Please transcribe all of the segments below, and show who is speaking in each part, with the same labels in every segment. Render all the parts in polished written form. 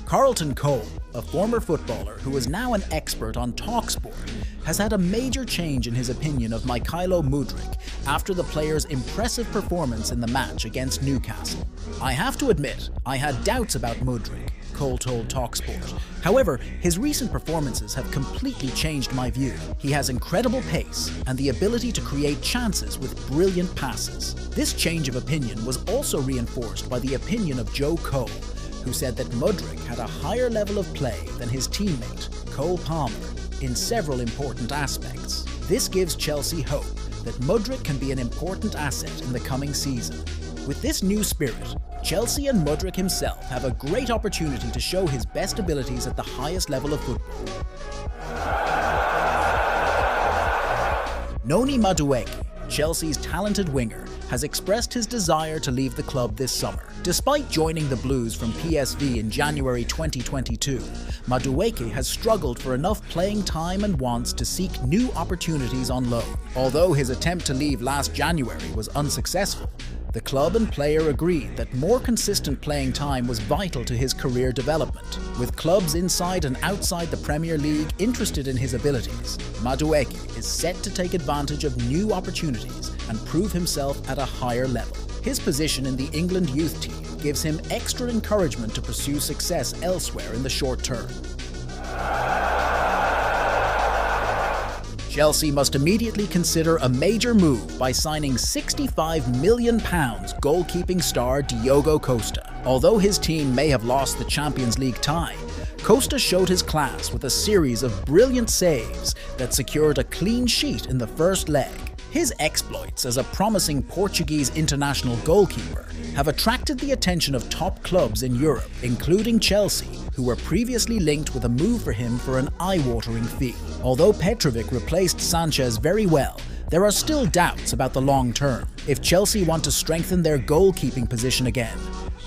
Speaker 1: Carlton Cole, a former footballer who is now an expert on TalkSport, has had a major change in his opinion of Mykhailo Mudryk after the player's impressive performance in the match against Newcastle. "I have to admit, I had doubts about Mudryk," Cole told TalkSport. "However, his recent performances have completely changed my view. He has incredible pace and the ability to create chances with brilliant passes." This change of opinion was also reinforced by the opinion of Joe Cole, who said that Mudryk had a higher level of play than his teammate, Cole Palmer, in several important aspects. This gives Chelsea hope that Mudryk can be an important asset in the coming season. With this new spirit, Chelsea and Mudryk himself have a great opportunity to show his best abilities at the highest level of football. Noni Madueke, Chelsea's talented winger, has expressed his desire to leave the club this summer. Despite joining the Blues from PSV in January 2022, Madueke has struggled for enough playing time and wants to seek new opportunities on loan. Although his attempt to leave last January was unsuccessful, the club and player agreed that more consistent playing time was vital to his career development. With clubs inside and outside the Premier League interested in his abilities, Madueke is set to take advantage of new opportunities and prove himself at a higher level. His position in the England youth team gives him extra encouragement to pursue success elsewhere in the short term. Chelsea must immediately consider a major move by signing £65 million goalkeeping star Diogo Costa. Although his team may have lost the Champions League tie, Costa showed his class with a series of brilliant saves that secured a clean sheet in the first leg. His exploits as a promising Portuguese international goalkeeper have attracted the attention of top clubs in Europe, including Chelsea, who were previously linked with a move for him for an eye-watering fee. Although Petrovic replaced Sanchez very well, there are still doubts about the long term. If Chelsea want to strengthen their goalkeeping position again,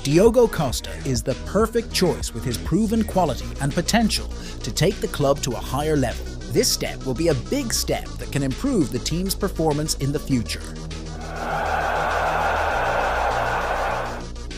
Speaker 1: Diogo Costa is the perfect choice with his proven quality and potential to take the club to a higher level. This step will be a big step that can improve the team's performance in the future.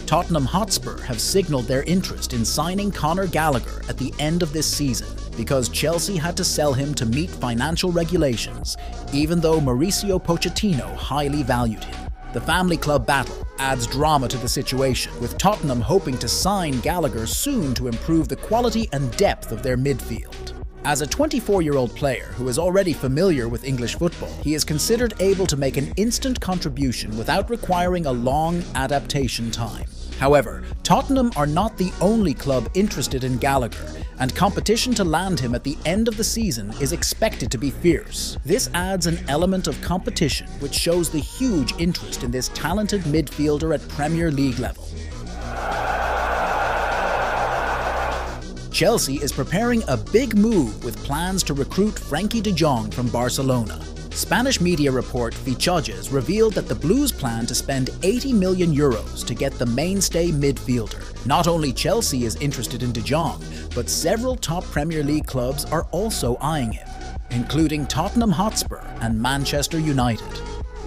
Speaker 1: Tottenham Hotspur have signalled their interest in signing Conor Gallagher at the end of this season because Chelsea had to sell him to meet financial regulations, even though Mauricio Pochettino highly valued him. The family club battle adds drama to the situation, with Tottenham hoping to sign Gallagher soon to improve the quality and depth of their midfield. As a 24-year-old player who is already familiar with English football, he is considered able to make an instant contribution without requiring a long adaptation time. However, Tottenham are not the only club interested in Gallagher, and competition to land him at the end of the season is expected to be fierce. This adds an element of competition which shows the huge interest in this talented midfielder at Premier League level. Chelsea is preparing a big move with plans to recruit Frenkie de Jong from Barcelona. Spanish media report Fichajes revealed that the Blues plan to spend €80 million to get the mainstay midfielder. Not only Chelsea is interested in de Jong, but several top Premier League clubs are also eyeing him, including Tottenham Hotspur and Manchester United.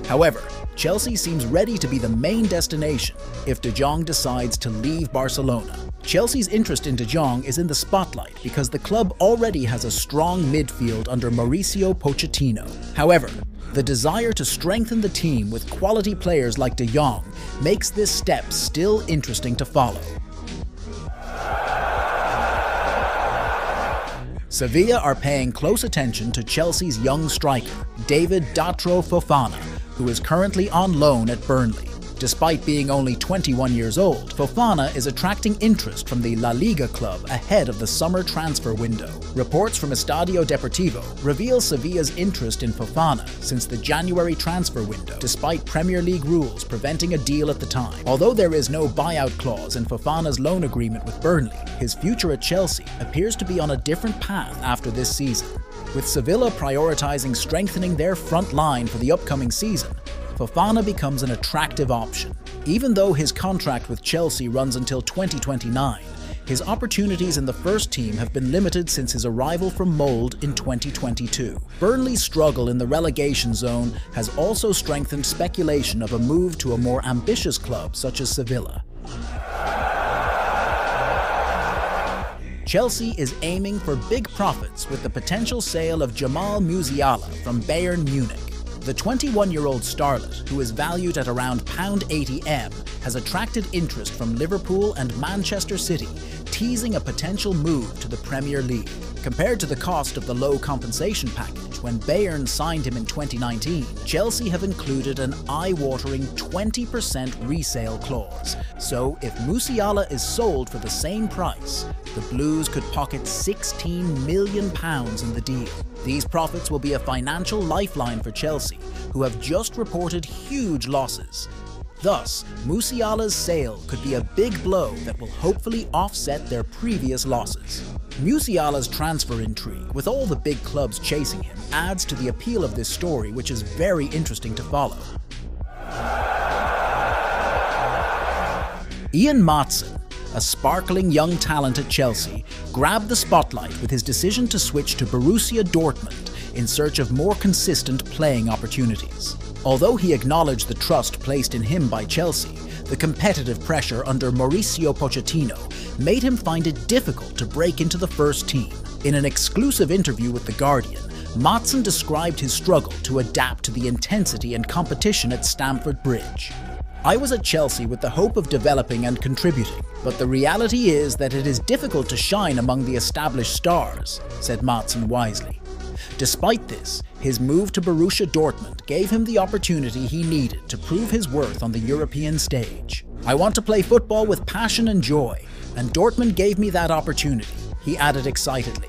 Speaker 1: However, Chelsea seems ready to be the main destination if de Jong decides to leave Barcelona. Chelsea's interest in de Jong is in the spotlight because the club already has a strong midfield under Mauricio Pochettino. However, the desire to strengthen the team with quality players like de Jong makes this step still interesting to follow. Sevilla are paying close attention to Chelsea's young striker, David Datro Fofana, who is currently on loan at Burnley. Despite being only 21 years old, Fofana is attracting interest from the La Liga club ahead of the summer transfer window. Reports from Estadio Deportivo reveal Sevilla's interest in Fofana since the January transfer window, despite Premier League rules preventing a deal at the time. Although there is no buyout clause in Fofana's loan agreement with Burnley, his future at Chelsea appears to be on a different path after this season. With Sevilla prioritizing strengthening their front line for the upcoming season, Fofana becomes an attractive option. Even though his contract with Chelsea runs until 2029, his opportunities in the first team have been limited since his arrival from Molde in 2022. Burnley's struggle in the relegation zone has also strengthened speculation of a move to a more ambitious club such as Sevilla. Chelsea is aiming for big profits with the potential sale of Jamal Musiala from Bayern Munich. The 21-year-old starlet, who is valued at around £80M, has attracted interest from Liverpool and Manchester City, teasing a potential move to the Premier League. Compared to the cost of the low compensation package when Bayern signed him in 2019, Chelsea have included an eye-watering 20% resale clause. So if Musiala is sold for the same price, the Blues could pocket £16 million in the deal. These profits will be a financial lifeline for Chelsea, who have just reported huge losses. Thus, Musiala's sale could be a big blow that will hopefully offset their previous losses. Musiala's transfer intrigue, with all the big clubs chasing him, adds to the appeal of this story, which is very interesting to follow. Maatsen, a sparkling young talent at Chelsea, grabbed the spotlight with his decision to switch to Borussia Dortmund in search of more consistent playing opportunities. Although he acknowledged the trust placed in him by Chelsea, the competitive pressure under Mauricio Pochettino made him find it difficult to break into the first team. In an exclusive interview with The Guardian, Maatsen described his struggle to adapt to the intensity and competition at Stamford Bridge. "I was at Chelsea with the hope of developing and contributing, but the reality is that it is difficult to shine among the established stars," said Maatsen wisely. Despite this, his move to Borussia Dortmund gave him the opportunity he needed to prove his worth on the European stage. "I want to play football with passion and joy, and Dortmund gave me that opportunity," he added excitedly.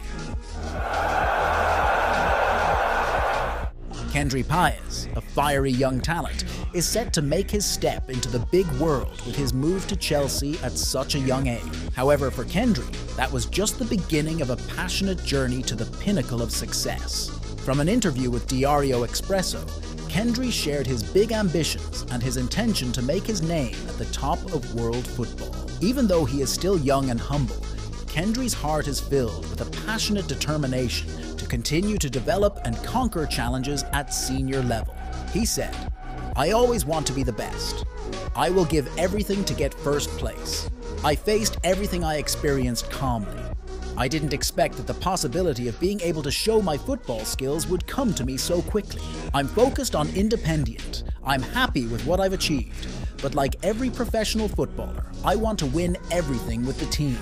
Speaker 1: Kendry Páez, a fiery young talent, is set to make his step into the big world with his move to Chelsea at such a young age. However, for Kendry, that was just the beginning of a passionate journey to the pinnacle of success. From an interview with Diario Expresso, Kendry shared his big ambitions and his intention to make his name at the top of world football. Even though he is still young and humble, Kendry's heart is filled with a passionate determination to continue to develop and conquer challenges at senior level. He said, "I always want to be the best. I will give everything to get first place. I faced everything I experienced calmly. I didn't expect that the possibility of being able to show my football skills would come to me so quickly. I'm focused on Independiente. I'm happy with what I've achieved. But like every professional footballer, I want to win everything with the team."